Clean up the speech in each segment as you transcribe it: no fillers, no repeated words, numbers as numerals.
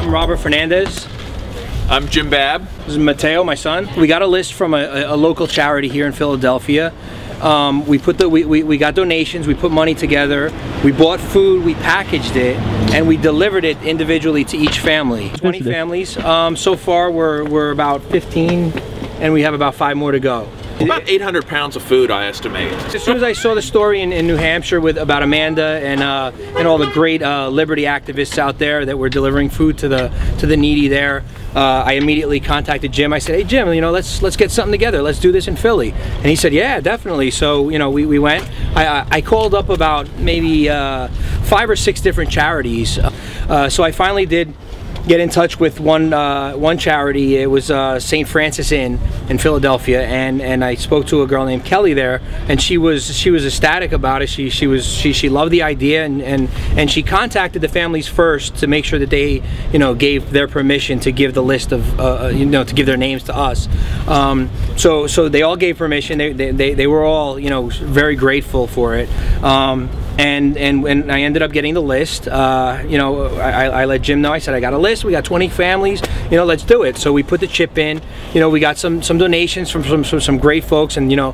I'm Robert Fernandez. I'm Jim Babb. This is Mateo, my son. We got a list from a local charity here in Philadelphia. We got donations, we put money together, we bought food, we packaged it, and we delivered it individually to each family. 20 families. So far we're about 15, and we have about 5 more to go. About 800 pounds of food, I estimate. As soon as I saw the story in New Hampshire about Amanda and all the great liberty activists out there that were delivering food to the needy there, I immediately contacted Jim. I said, "Hey Jim, you know, let's get something together. Let's do this in Philly." And he said, "Yeah, definitely." So you know, we went. I called up about maybe 5 or 6 different charities. So I finally did get in touch with one charity. It was St. Francis Inn in Philadelphia, and I spoke to a girl named Kelly there, and she was ecstatic about it. She loved the idea, and she contacted the families first to make sure that they, you know, gave their permission to give the list of you know, to give their names to us. So they all gave permission. They were all, you know, very grateful for it. And I ended up getting the list. You know, I let Jim know. I said, I got a list. We got 20 families. You know, let's do it. So we put the chip in. You know, we got some donations from some great folks, and you know,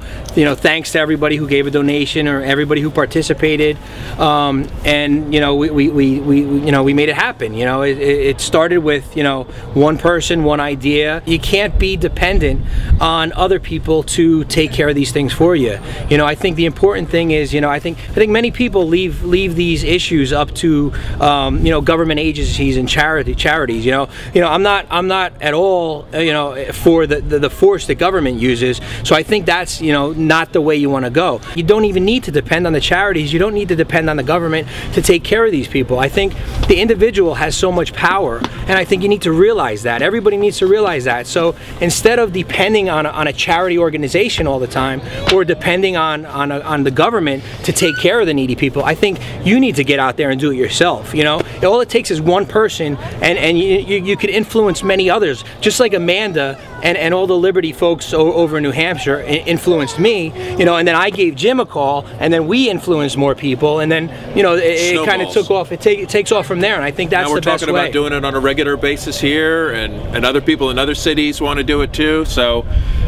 thanks to everybody who gave a donation or everybody who participated. And you know, we made it happen. You know, it started with, you know, one person, one idea. You can't be dependent on other people to take care of these things for you. You know, I think the important thing is, you know, I think many people leave these issues up to you know, government agencies and charities. You know, I'm not at all, you know, for the force that government uses. So I think that's, you know, not the way you want to go. You don't even need to depend on the charities. You don't need to depend on the government to take care of these people. I think the individual has so much power, and I think you need to realize that. Everybody needs to realize that. So instead of depending on a charity organization all the time, or depending on the government to take care of the needy people, I think you need to get out there and do it yourself. You know, all it takes is one person, and you could influence many others, just like Amanda and all the Liberty folks over in New Hampshire influenced me. You know, and then I gave Jim a call, and then we influenced more people, and then, you know, it kind of took off. It takes off from there, and I think that's the best way. Now we're talking about doing it on a regular basis here, and other people in other cities want to do it too. So,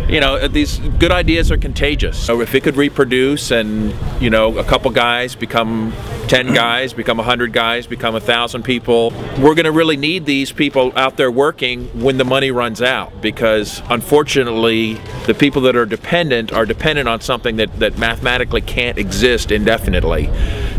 you know, these good ideas are contagious. So if it could reproduce, and, you know, a couple guys become 10 guys, become 100 guys, become 1,000 people, we're going to really need these people out there working when the money runs out, because unfortunately the people that are dependent on something that mathematically can't exist indefinitely.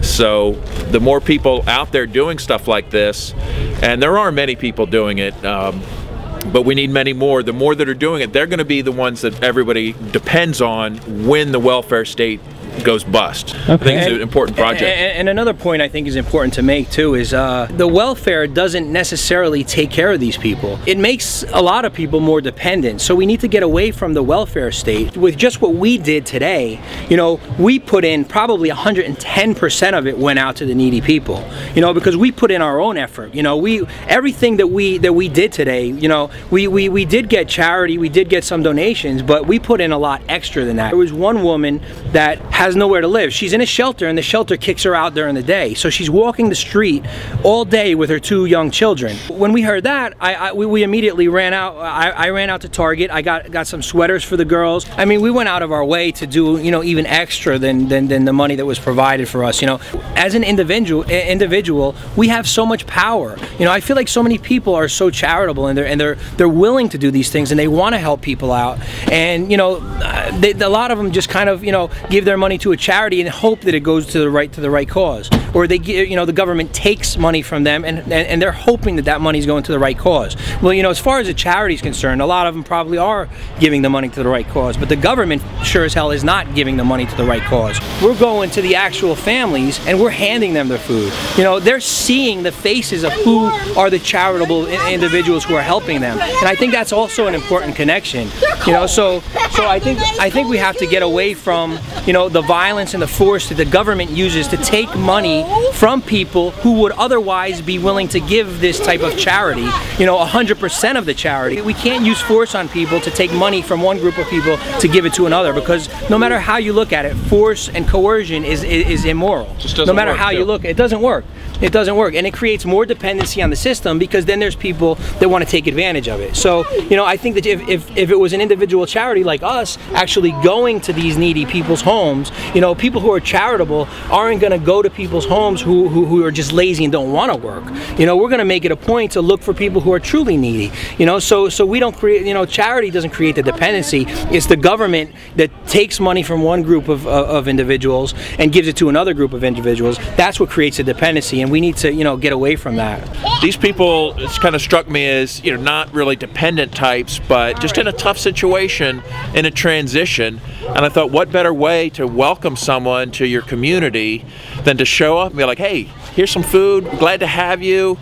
So the more people out there doing stuff like this, and there are many people doing it, but we need many more. The more that are doing it, they're going to be the ones that everybody depends on when the welfare state goes bust. Okay. I think it's an important project. And another point I think is important to make too is the welfare doesn't necessarily take care of these people. It makes a lot of people more dependent. So we need to get away from the welfare state. With just what we did today, you know, we put in probably 110% of it went out to the needy people. You know, because we put in our own effort. You know, everything that we did today, you know, we did get charity, we did get some donations, but we put in a lot extra than that. There was one woman that has nowhere to live. She's in a shelter, and the shelter kicks her out during the day. So she's walking the street all day with her 2 young children. When we heard that, we immediately ran out. I ran out to Target. I got some sweaters for the girls. I mean, we went out of our way to do, you know, even extra than the money that was provided for us. You know, as an individual, we have so much power. You know, I feel like so many people are so charitable, and they're willing to do these things, and they want to help people out. And you know, a lot of them just kind of, you know, give their money to a charity and hope that it goes to the right cause, or they, you know, the government takes money from them, and they're hoping that money is going to the right cause. Well, you know, as far as the charity is concerned, a lot of them probably are giving the money to the right cause, but the government sure as hell is not giving the money to the right cause. We're going to the actual families, and we're handing them their food. You know, they're seeing the faces of who are the charitable individuals who are helping them, and I think that's also an important connection. You know, so I think we have to get away from, you know, the violence and the force that the government uses to take money from people who would otherwise be willing to give this type of charity, you know, 100% of the charity. We can't use force on people to take money from one group of people to give it to another, because no matter how you look at it, force and coercion is immoral. No matter how you look, it doesn't work. It doesn't work, and it creates more dependency on the system, because then there's people that want to take advantage of it. So, you know, I think that if it was an individual charity like us actually going to these needy people's homes, you know, people who are charitable aren't going to go to people's homes who are just lazy and don't want to work. You know, we're going to make it a point to look for people who are truly needy. You know, so we don't create, you know, charity doesn't create the dependency. It's the government that takes money from one group of individuals and gives it to another group of individuals. That's what creates a dependency, and we need to, you know, get away from that. These people, it's kind of struck me as, you know, not really dependent types, but just in a tough situation, in a transition. And I thought, what better way to welcome someone to your community than to show up and be like, hey, here's some food, glad to have you.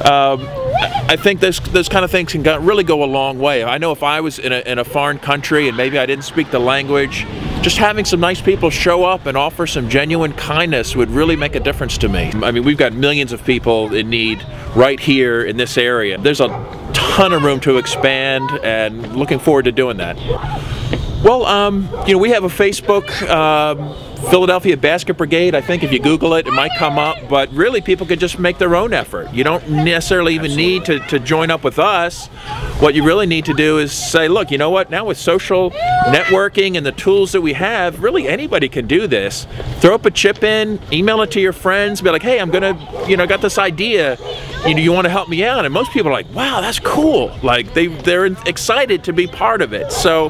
I think those kind of things can really go a long way. I know if I was in a foreign country and maybe I didn't speak the language, just having some nice people show up and offer some genuine kindness would really make a difference to me. I mean, we've got millions of people in need right here in this area. There's a ton of room to expand, and looking forward to doing that. Well, you know, we have a Facebook Philadelphia Basket Brigade. I think if you Google it, it might come up, but really people could just make their own effort. You don't necessarily even need to join up with us. What you really need to do is say, look, you know what, now with social networking and the tools that we have, really anybody can do this. Throw up a chip in, email it to your friends, be like, hey, I'm gonna, you know, got this idea, you want to help me out? And most people are like, wow, that's cool. Like they're excited to be part of it. So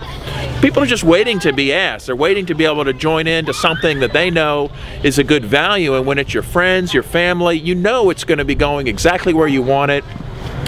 people are just waiting to be asked. They're waiting to be able to join into something that they know is a good value, and when it's your friends, your family, you know it's going to be going exactly where you want it.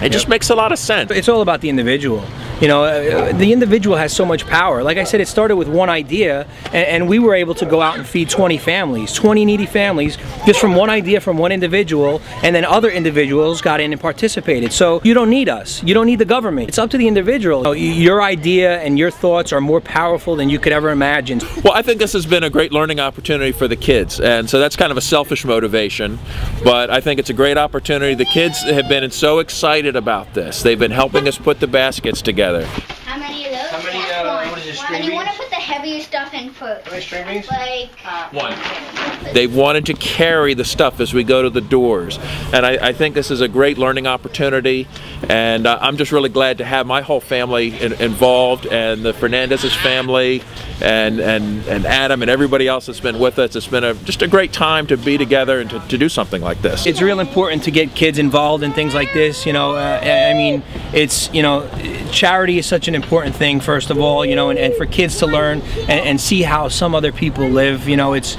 It just makes a lot of sense. It's all about the individual. You know, the individual has so much power. Like I said, it started with one idea, and we were able to go out and feed 20 families, 20 needy families, just from one idea from one individual, and then other individuals got in and participated. So you don't need us. You don't need the government. It's up to the individual. Your idea and your thoughts are more powerful than you could ever imagine. Well, I think this has been a great learning opportunity for the kids, and so that's kind of a selfish motivation, but I think it's a great opportunity. The kids have been so excited about this. They've been helping us put the baskets together. How many of those? How many, what is it, string And you want to beans? put the heavier stuff in first. How many string beans? Like, One. They've wanted to carry the stuff as we go to the doors, and I think this is a great learning opportunity, and I'm just really glad to have my whole family involved, and the Fernandez's family, and Adam and everybody else that's been with us. It's been just a great time to be together and to do something like this. It's real important to get kids involved in things like this. You know, I mean, it's, you know, charity is such an important thing, first of all, you know, and for kids to learn and see how some other people live. You know, it's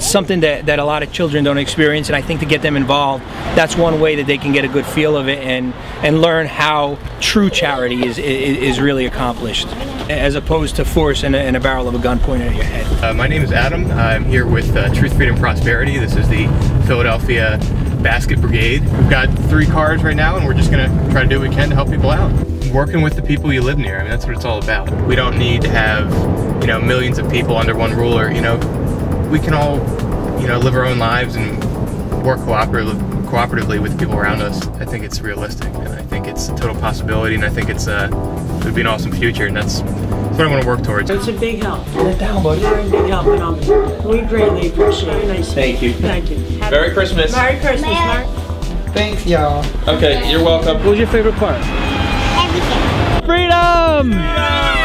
something that a lot of children don't experience, and I think to get them involved, that's one way that they can get a good feel of it and learn how true charity is really accomplished, as opposed to force and a barrel of a gun pointed at your head. My name is Adam. I'm here with Truth, Freedom, Prosperity. This is the Philadelphia Basket Brigade. We've got 3 cars right now, and we're just going to try to do what we can to help people out. Working with the people you live near, I mean, that's what it's all about. We don't need to have, you know, millions of people under one ruler. You know, we can all, you know, live our own lives and work cooperatively with the people around us. I think it's realistic, and I think it's a total possibility, and I think it would be an awesome future, and that's what I want to work towards. It's a big help. You're a big help, and we greatly appreciate it. Thank you. Thank you. Merry Christmas. Merry Christmas, Mark. Thanks, y'all. Okay, you're welcome. What was your favorite part? everything. Freedom!